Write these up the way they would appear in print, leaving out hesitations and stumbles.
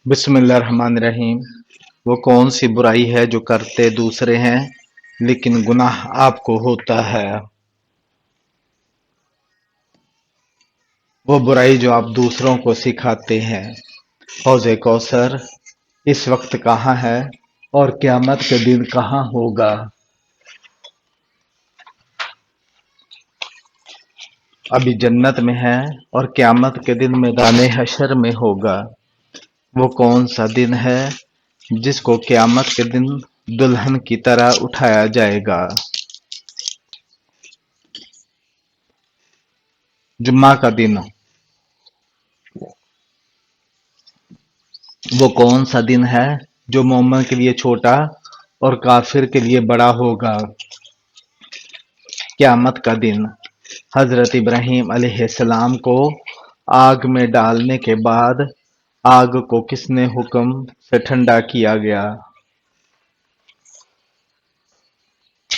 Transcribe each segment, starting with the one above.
بسم اللہ الرحمن الرحیم۔ وہ کون سی برائی ہے جو کرتے دوسرے ہیں لیکن گناہ آپ کو ہوتا ہے؟ وہ برائی جو آپ دوسروں کو سکھاتے ہیں۔ حوض کوثر اس وقت کہاں ہے اور قیامت کے دن کہاں ہوگا؟ ابھی جنت میں ہے اور قیامت کے دن میدان حشر میں ہوگا۔ وہ کون سا دن ہے جس کو قیامت کے دن دلہن کی طرح اٹھایا جائے گا؟ جمعہ کا دن۔ وہ کون سا دن ہے جو مومن کے لیے چھوٹا اور کافر کے لیے بڑا ہوگا؟ قیامت کا دن۔ حضرت ابراہیم علیہ السلام کو آگ میں ڈالنے کے بعد آگ کو کس نے حکم سے ٹھنڈا کیا گیا؟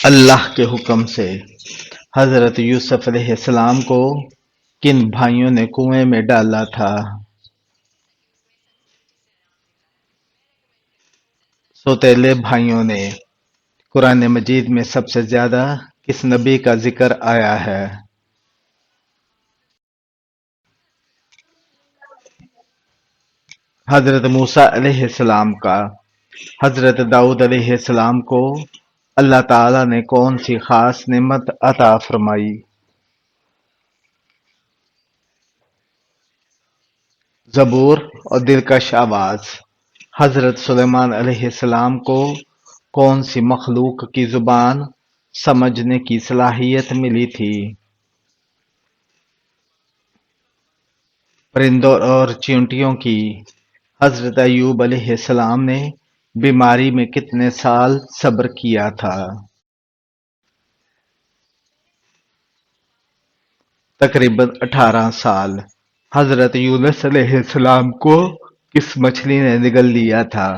اللہ کے حکم سے۔ حضرت یوسف علیہ السلام کو کن بھائیوں نے کنویں میں ڈالا تھا؟ سوتیلے بھائیوں نے۔ قرآن مجید میں سب سے زیادہ کس نبی کا ذکر آیا ہے؟ حضرت موسیٰ علیہ السلام کا۔ حضرت داؤد علیہ السلام کو اللہ تعالیٰ نے کون سی خاص نعمت عطا فرمائی؟ زبور اور دلکش آواز۔ حضرت سلیمان علیہ السلام کو کون سی مخلوق کی زبان سمجھنے کی صلاحیت ملی تھی؟ پرندوں اور چیونٹیوں کی۔ حضرت ایوب علیہ السلام نے بیماری میں کتنے سال صبر کیا تھا؟ تقریباً 18 سال۔ حضرت یونس علیہ السلام کو کس مچھلی نے نگل لیا تھا؟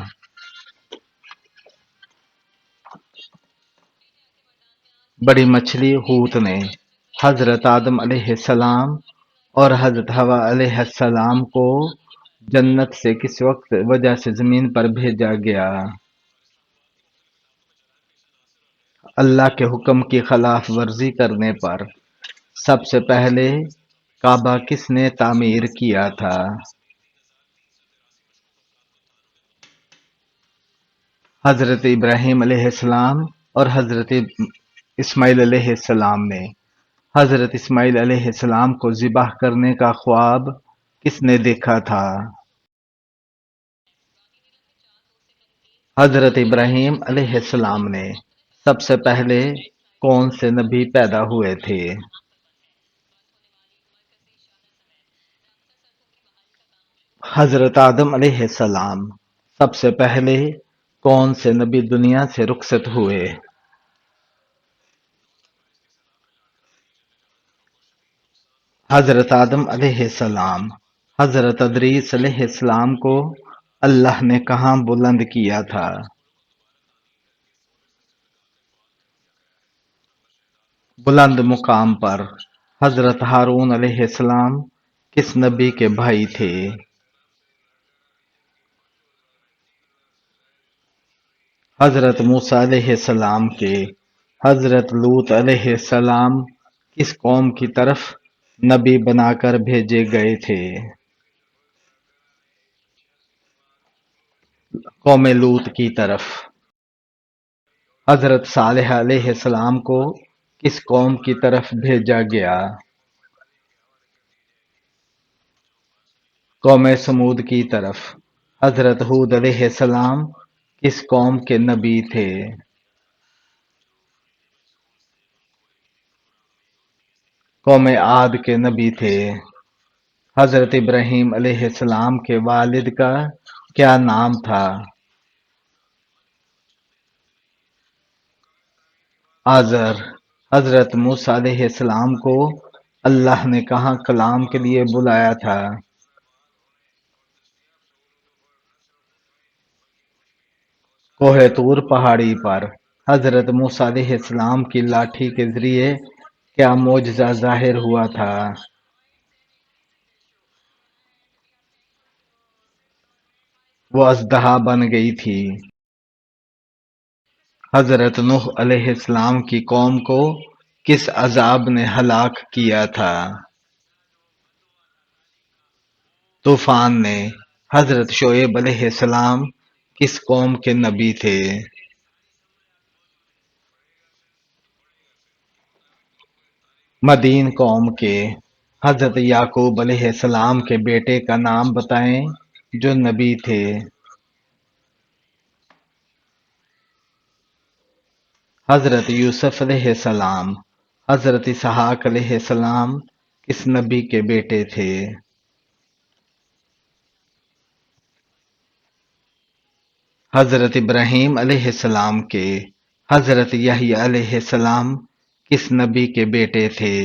بڑی مچھلی حوت نے۔ حضرت آدم علیہ السلام اور حضرت حوا علیہ السلام کو جنت سے کس وجہ سے زمین پر بھیجا گیا؟ اللہ کے حکم کی خلاف ورزی کرنے پر سب سے پہلے کعبہ کس نے تعمیر کیا تھا؟ حضرت ابراہیم علیہ السلام اور حضرت اسماعیل علیہ السلام نے۔ حضرت اسماعیل علیہ السلام کو ذبح کرنے کا خواب کس نے دیکھا تھا؟ حضرت ابراہیم علیہ السلام نے۔ سب سے پہلے کون سے نبی پیدا ہوئے تھے؟ حضرت آدم علیہ السلام۔ سب سے پہلے کون سے نبی دنیا سے رخصت ہوئے؟ حضرت آدم علیہ السلام۔ حضرت ادریس علیہ السلام کو اللہ نے کہاں بلند کیا تھا؟ بلند مقام پر۔ حضرت ہارون علیہ السلام کس نبی کے بھائی تھے؟ حضرت موسیٰ علیہ السلام کے۔ حضرت لوط علیہ السلام کس قوم کی طرف نبی بنا کر بھیجے گئے تھے؟ قوم لوط کی طرف۔ حضرت صالح علیہ السلام کو کس قوم کی طرف بھیجا گیا؟ قوم سمود کی طرف۔ حضرت ہود علیہ السلام کس قوم کے نبی تھے؟ قوم عاد کے نبی تھے۔ حضرت ابراہیم علیہ السلام کے والد کا کیا نام تھا؟ آزر۔ حضرت موسیٰ علیہ السلام کو اللہ نے کہاں کلام کے لیے بلایا تھا؟ کوہ طور پہاڑی پر۔ حضرت موسیٰ علیہ السلام کی لاٹھی کے ذریعے کیا معجزہ ظاہر ہوا تھا؟ وہ اژدہا بن گئی تھی۔ حضرت نوح علیہ السلام کی قوم کو کس عذاب نے ہلاک کیا تھا؟ طوفان نے۔ حضرت شعیب علیہ السلام کس قوم کے نبی تھے؟ مدین قوم کے۔ حضرت یعقوب علیہ السلام کے بیٹے کا نام بتائیں جو نبی تھے۔ حضرت یوسف علیہ السلام۔ حضرت اسحاق علیہ السلام کس نبی کے بیٹے تھے؟ حضرت ابراہیم علیہ السلام کے۔ حضرت یحییٰ علیہ السلام کس نبی کے بیٹے تھے؟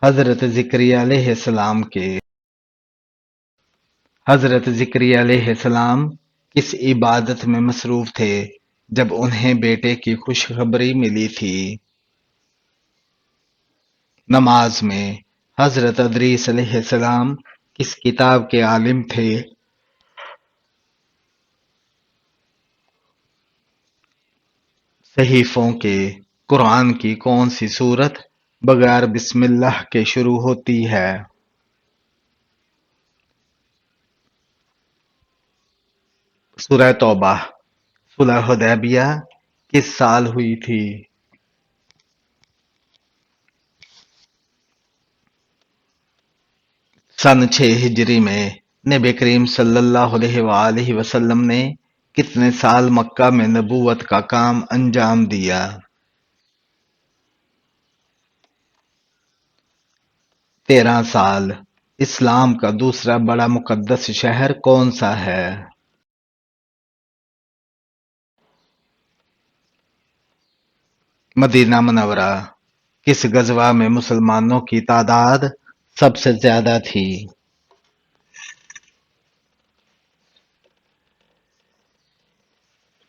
حضرت زکریا علیہ السلام کے۔ حضرت زکریا علیہ السلام کس عبادت میں مصروف تھے جب انہیں بیٹے کی خوشخبری ملی تھی؟ نماز میں۔ حضرت ادریس علیہ السلام کس کتاب کے عالم تھے؟ صحیفوں کے۔ قرآن کی کون سی سورت بغیر بسم اللہ کے شروع ہوتی ہے؟ سورہ توبہ۔ صلح حدیبیہ کس سال ہوئی تھی؟ سن 6 ہجری میں نبی کریم صلی اللہ علیہ وآلہ وسلم نے کتنے سال مکہ میں نبوت کا کام انجام دیا؟ 13 سال۔ اسلام کا دوسرا بڑا مقدس شہر کون سا ہے؟ مدینہ منورہ۔ کس غزوہ میں مسلمانوں کی تعداد سب سے زیادہ تھی؟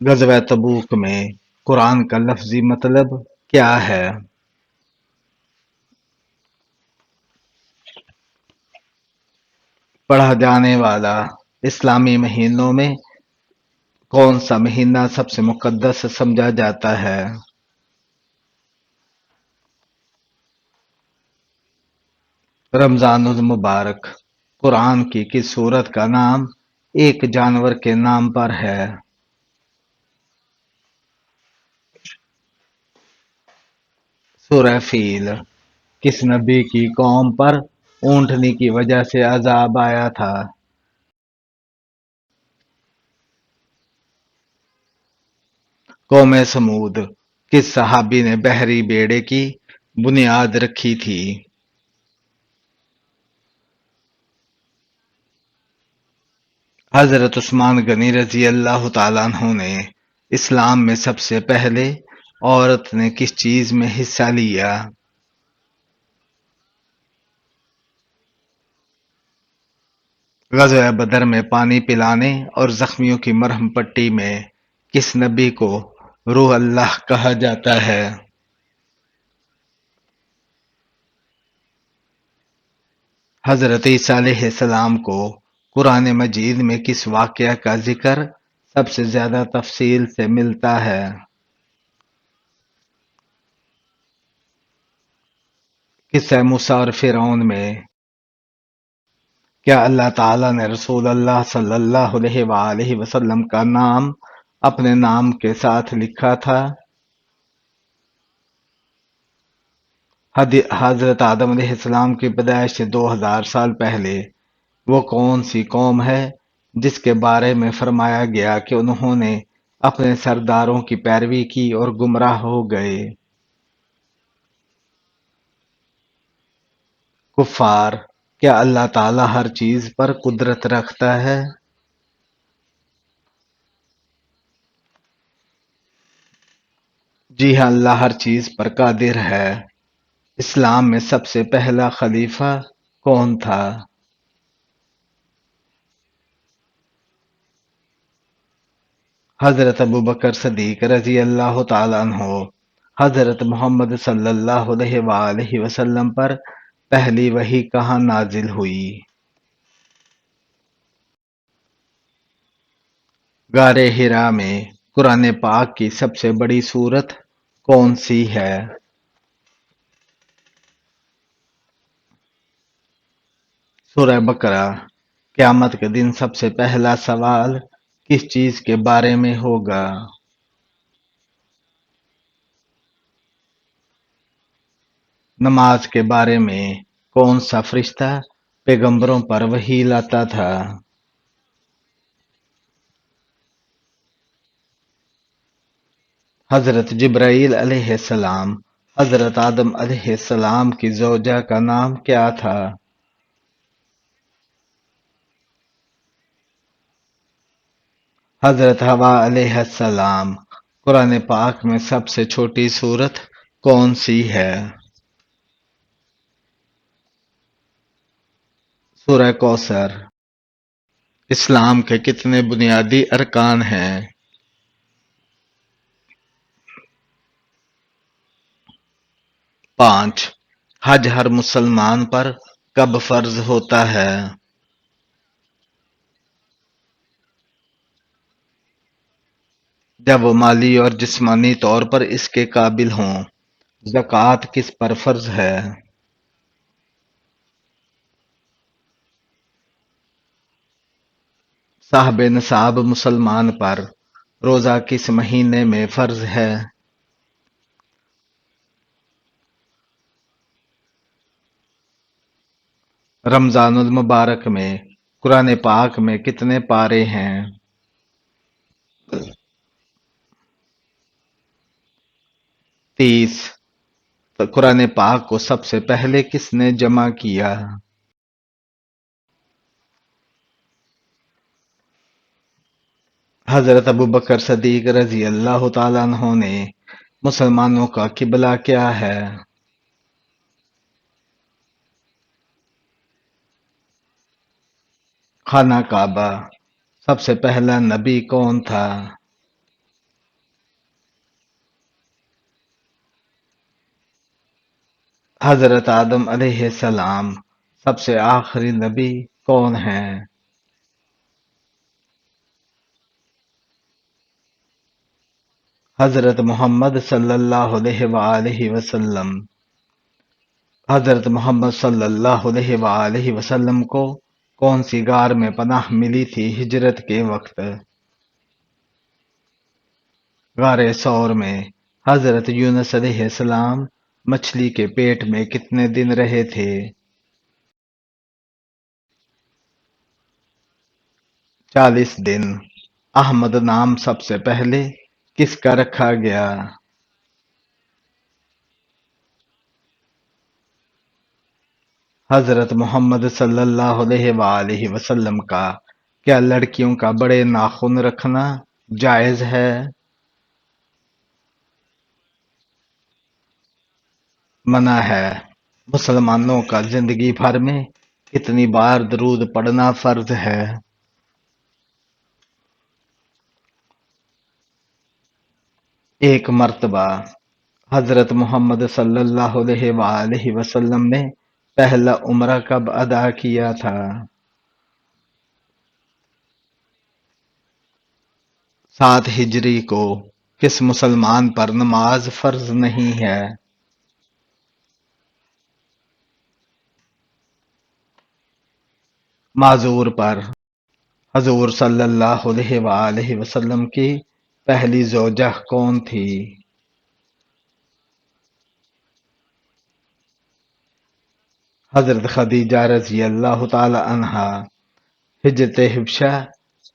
غزوہ تبوک میں۔ قرآن کا لفظی مطلب کیا ہے؟ پڑھا جانے والا۔ اسلامی مہینوں میں کون سا مہینہ سب سے مقدس سمجھا جاتا ہے؟ رمضان المبارک۔ قرآن کی کس سورت کا نام ایک جانور کے نام پر ہے؟ سورہ فیل۔ کس نبی کی قوم پر اونٹنی کی وجہ سے عذاب آیا تھا؟ قوم سمود۔ کس صحابی نے بحری بیڑے کی بنیاد رکھی تھی؟ حضرت عثمان غنی رضی اللہ تعالیٰ عنہ نے اسلام میں سب سے پہلے عورت نے کس چیز میں حصہ لیا؟ غزوہ بدر میں پانی پلانے اور زخمیوں کی مرہم پٹی میں کس نبی کو روح اللہ کہا جاتا ہے؟ حضرت عیسیٰ علیہ السلام کو قرآن مجید میں کس واقعہ کا ذکر سب سے زیادہ تفصیل سے ملتا ہے؟ قصہ موسیٰ اور فرعون میں۔ کیا اللہ تعالیٰ نے رسول اللہ صلی اللہ علیہ وآلہ وسلم کا نام اپنے نام کے ساتھ لکھا تھا؟ حضرت آدم علیہ السلام کی پیدائش سے 2000 سال پہلے وہ کون سی قوم ہے جس کے بارے میں فرمایا گیا کہ انہوں نے اپنے سرداروں کی پیروی کی اور گمراہ ہو گئے؟ کفار۔ کیا اللہ تعالیٰ ہر چیز پر قدرت رکھتا ہے؟ جی ہاں، اللہ ہر چیز پر قادر ہے۔ اسلام میں سب سے پہلا خلیفہ کون تھا؟ حضرت ابوبکر صدیق رضی اللہ تعالیٰ عنہ۔ حضرت محمد صلی اللہ علیہ وآلہ وسلم پر پہلی وحی کہاں نازل ہوئی؟ غار حرا میں قرآن پاک کی سب سے بڑی سورت کون سی ہے؟ سورہ بقرہ۔ قیامت کے دن سب سے پہلا سوال کس چیز کے بارے میں ہوگا؟ نماز کے بارے میں کون سا فرشتہ پیغمبروں پر وحی لاتا تھا؟ حضرت جبرائیل علیہ السلام حضرت آدم علیہ السلام کی زوجہ کا نام کیا تھا؟ حضرت حوا علیہ السلام۔ قرآن پاک میں سب سے چھوٹی سورت کون سی ہے؟ سورہ کوثر۔ اسلام کے کتنے بنیادی ارکان ہیں؟ 5۔ حج ہر مسلمان پر کب فرض ہوتا ہے؟ جب وہ مالی اور جسمانی طور پر اس کے قابل ہوں۔ زکوٰۃ کس پر فرض ہے؟ صاحب نصاب مسلمان پر روزہ کس مہینے میں فرض ہے؟ رمضان المبارک میں قرآن پاک میں کتنے پارے ہیں؟ 30۔ قرآن پاک کو سب سے پہلے کس نے جمع کیا؟ حضرت ابوبکر صدیق رضی اللہ تعالیٰ عنہ نے مسلمانوں کا قبلہ کیا ہے؟ خانہ کعبہ۔ سب سے پہلا نبی کون تھا؟ حضرت آدم علیہ السلام۔ سب سے آخری نبی کون ہیں؟ حضرت محمد صلی اللہ علیہ وآلہ وسلم۔ حضرت محمد صلی اللہ علیہ وآلہ وسلم کو کون سی غار میں پناہ ملی تھی ہجرت کے وقت؟ غار ثور میں۔ حضرت یونس علیہ السلام مچھلی کے پیٹ میں کتنے دن رہے تھے؟ 40 دن۔ احمد نام سب سے پہلے کس کا رکھا گیا؟ حضرت محمد صلی اللہ علیہ وآلہ وسلم کا کیا لڑکیوں کا بڑے ناخن رکھنا جائز ہے؟ منع ہے۔ مسلمانوں کا زندگی بھر میں کتنی بار درود پڑھنا فرض ہے؟ 1 مرتبہ۔ حضرت محمد صلی اللہ علیہ وآلہ وسلم نے پہلا عمرہ کب ادا کیا تھا؟ 7 ہجری کو۔ کس مسلمان پر نماز فرض نہیں ہے؟ معذور پر۔ حضور صلی اللہ علیہ وآلہ وسلم کی پہلی زوجہ کون تھی؟ حضرت خدیجہ رضی اللہ تعالی عنہا۔ ہجرت حبشہ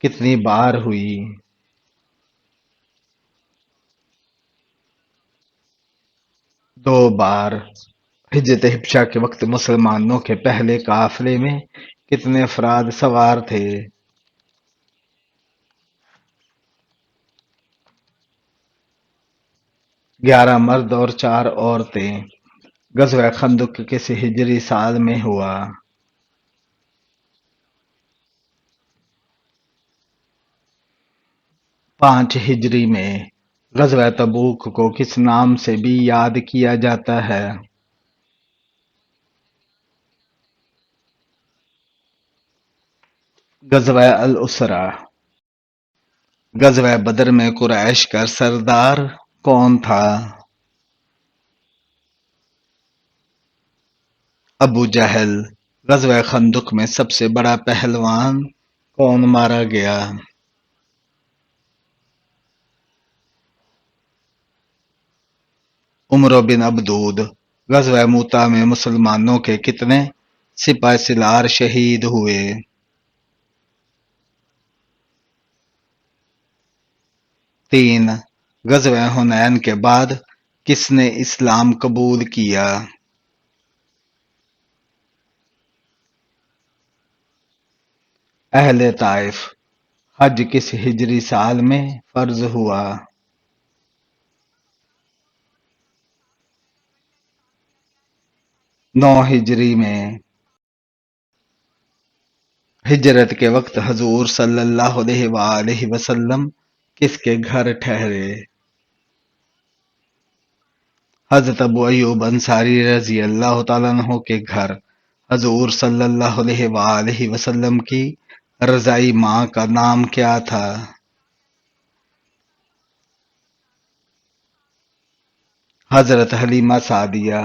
کتنی بار ہوئی؟ 2 بار۔ ہجرت حبشہ کے وقت مسلمانوں کے پہلے قافلے میں کتنے افراد سوار تھے؟ 11 مرد اور 4 عورتیں۔ غزوہ خندق کس ہجری سال میں ہوا؟ 5 ہجری میں۔ غزوہ تبوک کو کس نام سے بھی یاد کیا جاتا ہے؟ غزوہ الاسرہ۔ غزوہ بدر میں قریش کا سردار کون تھا؟ ابو جہل۔ غزوہ خندق میں سب سے بڑا پہلوان کون مارا گیا؟ عمر بن عبدود۔ غزوہ موتا میں مسلمانوں کے کتنے سپہ سالار شہید ہوئے؟ 3۔ غزوہ حنین کے بعد کس نے اسلام قبول کیا؟ اہل طائف۔ حج کس ہجری سال میں فرض ہوا؟ 9 ہجری میں۔ ہجرت کے وقت حضور صلی اللہ علیہ وآلہ وسلم کس کے گھر ٹھہرے؟ حضرت ابو ایوب انصاری رضی اللہ تعالیٰ عنہ کے گھر۔ حضور صلی اللہ علیہ وآلہ وسلم کی رضائی ماں کا نام کیا تھا؟ حضرت حلیمہ سعدیہ۔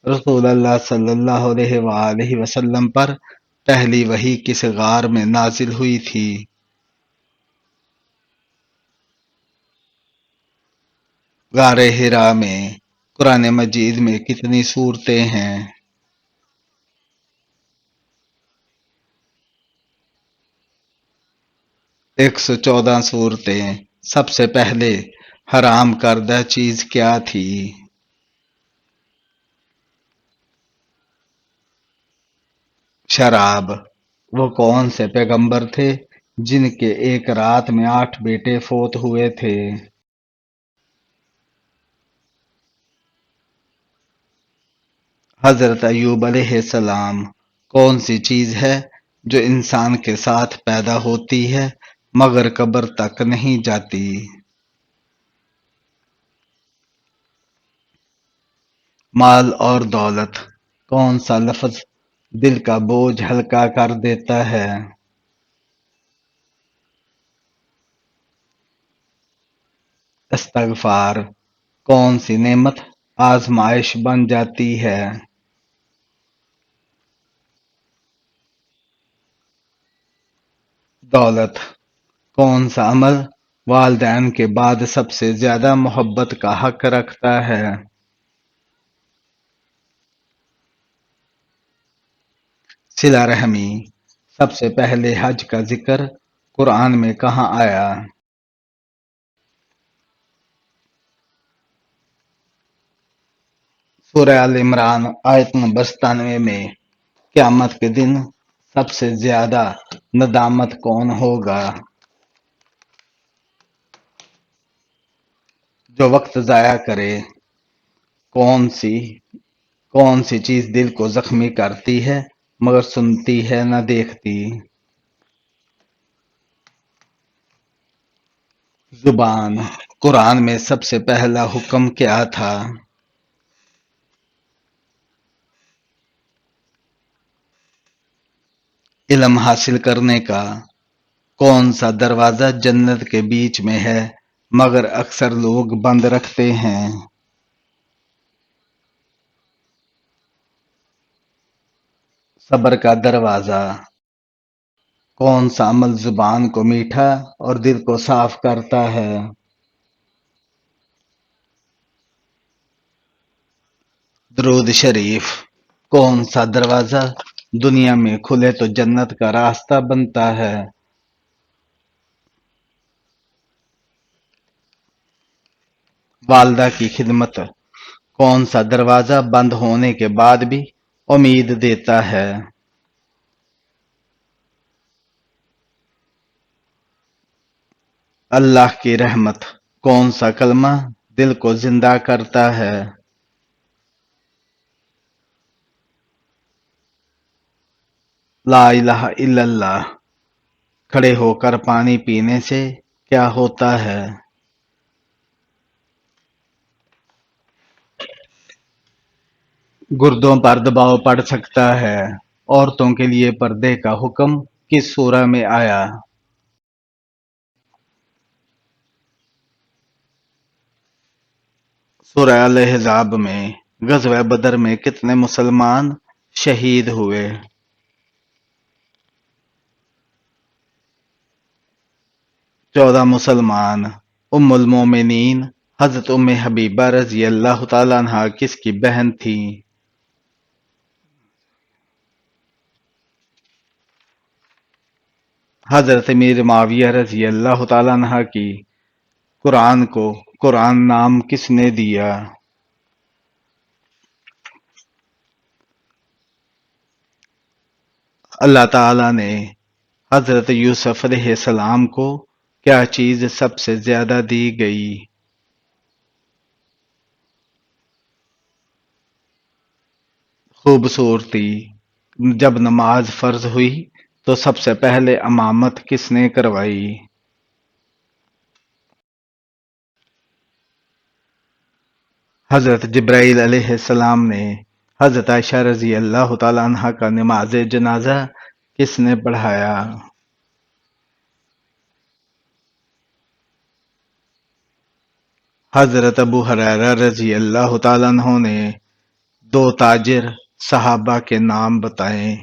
رسول اللہ صلی اللہ علیہ وآلہ وسلم پر پہلی وحی کس غار میں نازل ہوئی تھی؟ غار حرا میں۔ قرآن مجید میں کتنی سورتیں ہیں؟ 114 سورتیں۔ سب سے پہلے حرام کردہ چیز کیا تھی؟ شراب۔ وہ کون سے پیغمبر تھے جن کے ایک رات میں 8 بیٹے فوت ہوئے تھے؟ حضرت ایوب علیہ السلام۔ کون سی چیز ہے جو انسان کے ساتھ پیدا ہوتی ہے مگر قبر تک نہیں جاتی؟ مال اور دولت۔ کون سا لفظ دل کا بوجھ ہلکا کر دیتا ہے؟ استغفار۔ کون سی نعمت آزمائش بن جاتی ہے؟ دولت۔ کون سا عمل والدین کے بعد سب سے زیادہ محبت کا حق رکھتا ہے؟ صلہ رحمی۔ سب سے پہلے حج کا ذکر قرآن میں کہاں آیا؟ سورہ آل عمران آیت نمبر 97 میں قیامت کے دن سب سے زیادہ ندامت کون ہوگا؟ جو وقت ضائع کرے۔ کون سی چیز دل کو زخمی کرتی ہے مگر سنتی ہے نہ دیکھتی؟ زبان۔ قرآن میں سب سے پہلا حکم کیا تھا؟ علم حاصل کرنے کا۔ کون سا دروازہ جنت کے بیچ میں ہے مگر اکثر لوگ بند رکھتے ہیں؟ صبر کا دروازہ۔ کون سا عمل زبان کو میٹھا اور دل کو صاف کرتا ہے؟ درود شریف۔ کون سا دروازہ دنیا میں کھلے تو جنت کا راستہ بنتا ہے؟ والدہ کی خدمت۔ کون سا دروازہ بند ہونے کے بعد بھی امید دیتا ہے؟ اللہ کی رحمت۔ کون سا کلمہ دل کو زندہ کرتا ہے؟ لا الہ الا اللہ۔ کھڑے ہو کر پانی پینے سے کیا ہوتا ہے؟ گردوں پر دباؤ پڑ سکتا ہے۔ عورتوں کے لیے پردے کا حکم کس سورہ میں آیا؟ سورہ الاحزاب میں۔ غزوہ بدر میں کتنے مسلمان شہید ہوئے؟ 14 مسلمان۔ ام المومنین حضرت ام حبیبہ رضی اللہ تعالیٰ عنہا کس کی بہن تھیں؟ حضرت امیر معاویہ رضی اللہ تعالیٰ عنہ کی۔ قرآن کو قرآن نام کس نے دیا؟ اللہ تعالیٰ نے حضرت یوسف علیہ السلام کو کیا چیز سب سے زیادہ دی گئی؟ خوبصورتی۔ جب نماز فرض ہوئی تو سب سے پہلے امامت کس نے کروائی؟ حضرت جبرائیل علیہ السلام نے۔ حضرت عائشہ رضی اللہ تعالیٰ عنہ کا نماز جنازہ کس نے پڑھایا؟ حضرت ابو ہریرہ رضی اللہ تعالیٰ عنہ نے۔ دو تاجر صحابہ کے نام بتائیں۔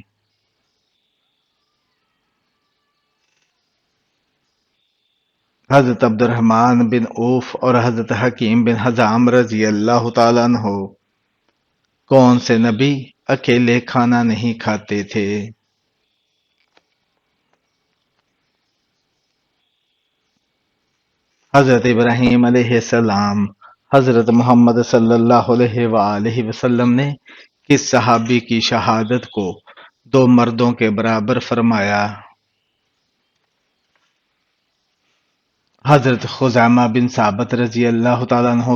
حضرت عبد الرحمن بن عوف اور حضرت حکیم بن حزام رضی اللہ تعالیٰ عنہ کون سے نبی اکیلے کھانا نہیں کھاتے تھے؟ حضرت ابراہیم علیہ السلام۔ حضرت محمد صلی اللہ علیہ وآلہ وسلم نے کس صحابی کی شہادت کو 2 مردوں کے برابر فرمایا؟ حضرت خزامہ بن ثابت رضی اللہ تعالیٰ عنہ